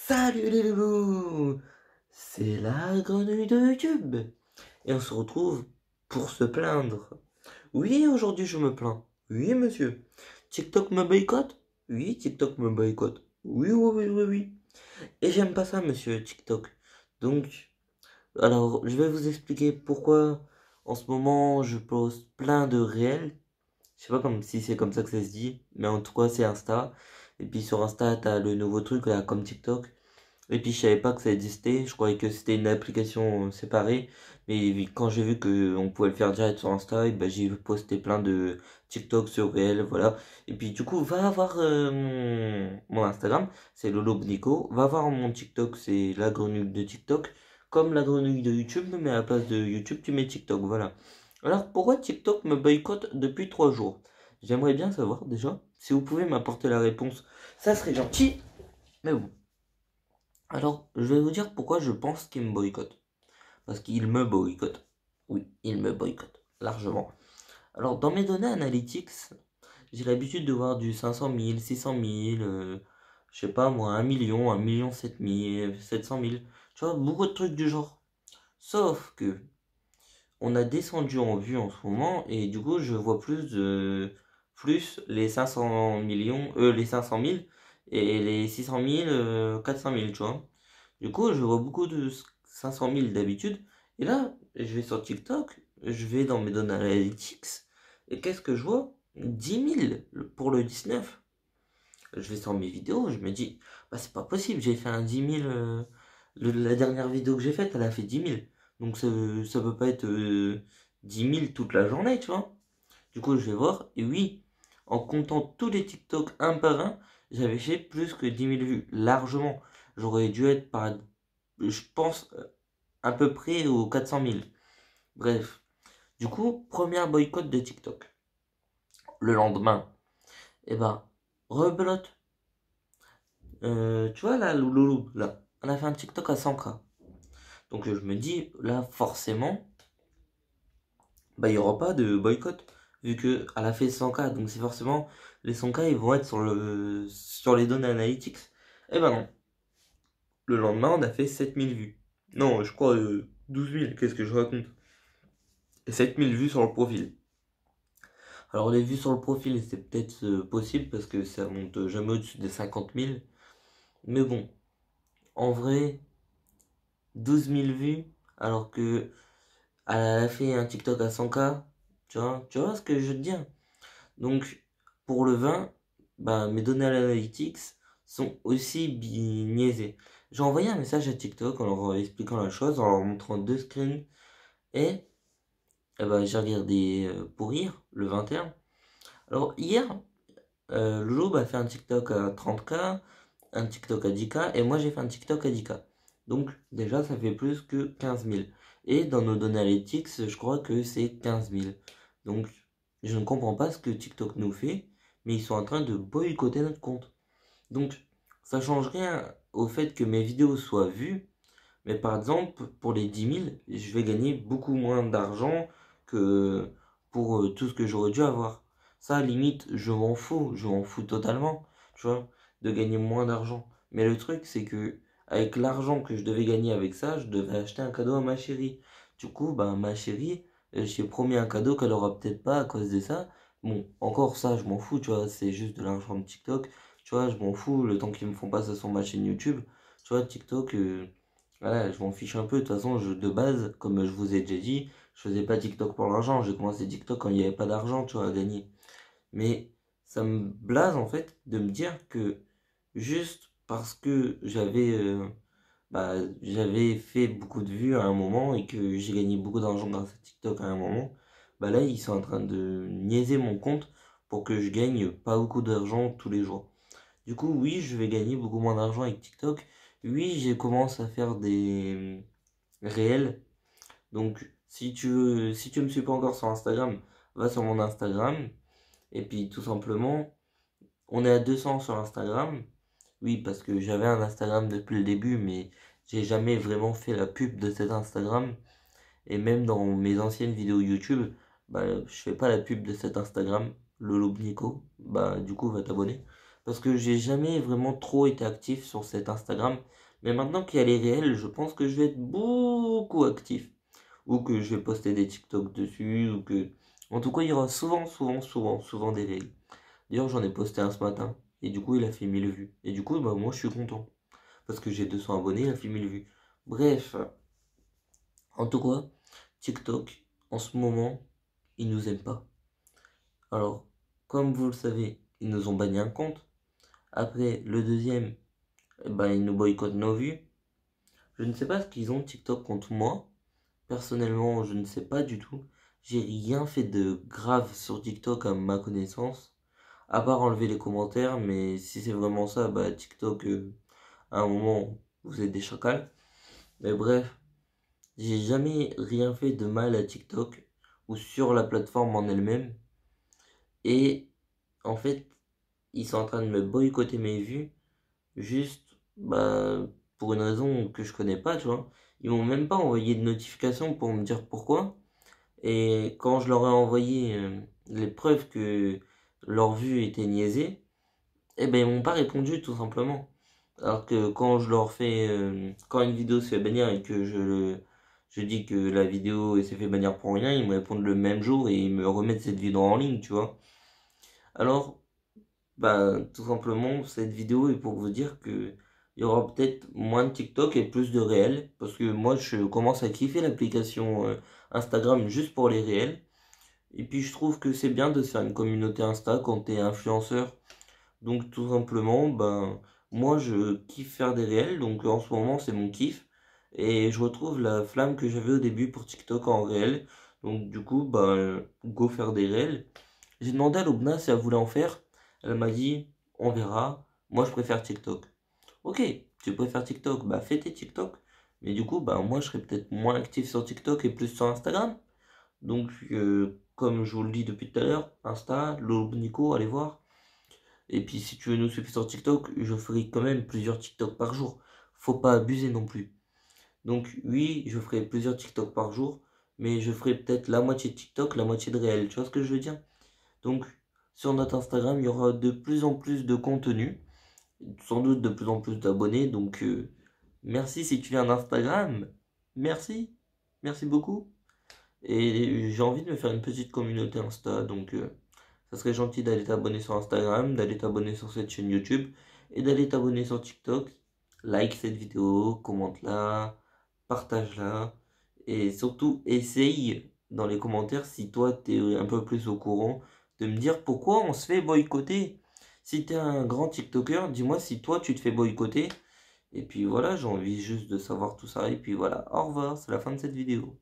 Salut les loulous, c'est la grenouille de YouTube. Et on se retrouve pour se plaindre. Oui, aujourd'hui je me plains. Oui, monsieur. TikTok me boycotte. Oui, TikTok me boycotte. Oui, oui, oui, oui, oui. Et j'aime pas ça, monsieur TikTok. Donc, alors, je vais vous expliquer pourquoi en ce moment je poste plein de réels. Je sais pas comme si c'est comme ça que ça se dit, mais en tout cas c'est Insta. Et puis sur Insta, t'as le nouveau truc là, comme TikTok. Et puis je savais pas que ça existait, je croyais que c'était une application séparée, mais quand j'ai vu que on pouvait le faire direct sur Insta, et ben j'ai posté plein de TikTok sur réel, voilà. Et puis du coup, va voir mon Instagram, c'est Lolo Bnico, va voir mon TikTok, c'est la grenouille de TikTok, comme la grenouille de YouTube, mais à la place de YouTube, tu mets TikTok, voilà. Alors pourquoi TikTok me boycotte depuis 3 jours? J'aimerais bien savoir déjà, si vous pouvez m'apporter la réponse, ça serait gentil, mais bon. Alors, je vais vous dire pourquoi je pense qu'il me boycotte. Parce qu'il me boycotte. Oui, il me boycotte. Largement. Alors, dans mes données analytics, j'ai l'habitude de voir du 500 000, 600 000, je sais pas moi, 1 million, 1 million 7 000, 700 000. Tu vois, beaucoup de trucs du genre. Sauf que, on a descendu en vue en ce moment, et du coup, je vois plus les 500 millions, les 500 000, et les 600 000, 400 000, tu vois. Du coup, je vois beaucoup de 500 000 d'habitude. Et là, je vais sur TikTok, je vais dans mes données analytics, et qu'est-ce que je vois? 10 000 pour le 19. Je vais sur mes vidéos, je me dis, bah c'est pas possible, j'ai fait un 10 000. La dernière vidéo que j'ai faite, elle a fait 10 000. Donc ça peut pas être 10 000 toute la journée, tu vois. Du coup, je vais voir, et oui, en comptant tous les TikTok un par un, j'avais fait plus que 10 000 vues, largement. J'aurais dû être par, je pense, à peu près aux 400 000. Bref. Du coup, première boycott de TikTok. Le lendemain, eh ben, rebelote. Tu vois là, Loulou, là, on a fait un TikTok à 100K. Donc je me dis, là, forcément, bah, il n'y aura pas de boycott. Vu qu'elle a fait 100K, donc c'est forcément, les 100K, ils vont être sur les données analytics. Eh ben non. Le lendemain, on a fait 7 000 vues. Non, je crois 12 000, qu'est-ce que je raconte? Et 7 000 vues sur le profil. Alors les vues sur le profil, c'est peut-être possible parce que ça monte jamais au-dessus des 50 000. Mais bon, en vrai, 12 000 vues, alors que elle a fait un TikTok à 100K, tu vois ce que je veux te dire. Donc, pour le vin, bah, mes données analytics sont aussi biaisées. J'ai envoyé un message à TikTok en leur expliquant la chose, en leur montrant deux screens, et bah, j'ai regardé pour rire le 21. Alors hier, Lolo a fait un TikTok à 30K, un TikTok à 10K, et moi j'ai fait un TikTok à 10K. Donc déjà ça fait plus que 15 000. Et dans nos données analytics, je crois que c'est 15 000. Donc je ne comprends pas ce que TikTok nous fait, mais ils sont en train de boycotter notre compte. Donc ça change rien au fait que mes vidéos soient vues, mais par exemple pour les 10 000, je vais gagner beaucoup moins d'argent que pour tout ce que j'aurais dû avoir. Ça, limite, je m'en fous totalement, tu vois, de gagner moins d'argent. Mais le truc, c'est que avec l'argent que je devais gagner avec ça, je devais acheter un cadeau à ma chérie. Du coup, bah, ma chérie, j'ai promis un cadeau qu'elle aura peut-être pas à cause de ça. Bon, encore ça, je m'en fous, tu vois, c'est juste de l'argent de TikTok. Tu vois, je m'en fous, le temps qu'ils me font passer sur ma chaîne YouTube. Tu vois, TikTok, voilà, je m'en fiche un peu. De toute façon, de base, comme je vous ai déjà dit, je faisais pas TikTok pour l'argent. J'ai commencé TikTok quand il n'y avait pas d'argent, tu vois, à gagner. Mais ça me blase en fait de me dire que juste parce que j'avais fait beaucoup de vues à un moment et que j'ai gagné beaucoup d'argent grâce à TikTok à un moment, bah là ils sont en train de niaiser mon compte pour que je gagne pas beaucoup d'argent tous les jours. Du coup, oui, je vais gagner beaucoup moins d'argent avec TikTok. Oui, j'ai commencé à faire des réels. Donc, si tu me suis pas encore sur Instagram, va sur mon Instagram. Et puis, tout simplement, on est à 200 sur Instagram. Oui, parce que j'avais un Instagram depuis le début, mais j'ai jamais vraiment fait la pub de cet Instagram. Et même dans mes anciennes vidéos YouTube, bah, je fais pas la pub de cet Instagram, Lolo Bnico. Bah, du coup, va t'abonner. parce que j'ai jamais vraiment trop été actif sur cet Instagram. Mais maintenant qu'il y a les réels, je pense que je vais être beaucoup actif. Ou que je vais poster des TikTok dessus, ou que... En tout cas, il y aura souvent des réels. D'ailleurs, j'en ai posté un ce matin, et du coup, il a fait 1000 vues. Et du coup, bah, moi, je suis content. Parce que j'ai 200 abonnés, il a fait 1000 vues. Bref, en tout cas, TikTok, en ce moment, ils nous aiment pas. Alors, comme vous le savez, ils nous ont banni un compte. Après, le deuxième, eh ben, ils nous boycottent nos vues. Je ne sais pas ce qu'ils ont TikTok contre moi. Personnellement, je ne sais pas du tout. J'ai rien fait de grave sur TikTok à ma connaissance. À part enlever les commentaires, mais si c'est vraiment ça, bah TikTok, à un moment, vous êtes des chacals. Mais bref, j'ai jamais rien fait de mal à TikTok ou sur la plateforme en elle-même. Et en fait, ils sont en train de me boycotter mes vues juste bah, pour une raison que je connais pas, tu vois. Ils m'ont même pas envoyé de notification pour me dire pourquoi. Et quand je leur ai envoyé les preuves que leur vue était niaisée, eh ben ils m'ont pas répondu tout simplement. Alors que quand je leur fais, quand une vidéo se fait bannir et que je dis que la vidéo s'est fait bannir pour rien, ils me répondent le même jour et ils me remettent cette vidéo en ligne, tu vois. Alors, bah, tout simplement, cette vidéo est pour vous dire que il y aura peut-être moins de TikTok et plus de réels. Parce que moi, je commence à kiffer l'application Instagram juste pour les réels. Et puis, je trouve que c'est bien de se faire une communauté Insta quand t'es influenceur. Donc, tout simplement, ben, moi, je kiffe faire des réels. Donc, en ce moment, c'est mon kiff. Et je retrouve la flamme que j'avais au début pour TikTok en réel. Donc, du coup, ben, go faire des réels. J'ai demandé à Lobna si elle voulait en faire. Elle m'a dit, on verra. Moi, je préfère TikTok. Ok, tu préfères TikTok, bah fais tes TikTok. Mais du coup, bah moi, je serais peut-être moins actif sur TikTok et plus sur Instagram. Donc, comme je vous le dis depuis tout à l'heure, Insta, Lobnico, allez voir. Et puis, si tu veux nous suivre sur TikTok, je ferai quand même plusieurs TikTok par jour. Faut pas abuser non plus. Donc, oui, je ferai plusieurs TikTok par jour. Mais je ferai peut-être la moitié de TikTok, la moitié de réel. Tu vois ce que je veux dire? Donc, sur notre Instagram, il y aura de plus en plus de contenu, sans doute de plus en plus d'abonnés. Donc, merci si tu viens d'Instagram. Merci, merci beaucoup. Et j'ai envie de me faire une petite communauté Insta. Donc, ça serait gentil d'aller t'abonner sur Instagram, d'aller t'abonner sur cette chaîne YouTube et d'aller t'abonner sur TikTok. Like cette vidéo, commente-la, partage-la. Et surtout, essaye dans les commentaires si toi t'es un peu plus au courant de me dire pourquoi on se fait boycotter. Si t'es un grand TikToker, dis-moi si toi tu te fais boycotter. Et puis voilà, j'ai envie juste de savoir tout ça. Et puis voilà, au revoir, c'est la fin de cette vidéo.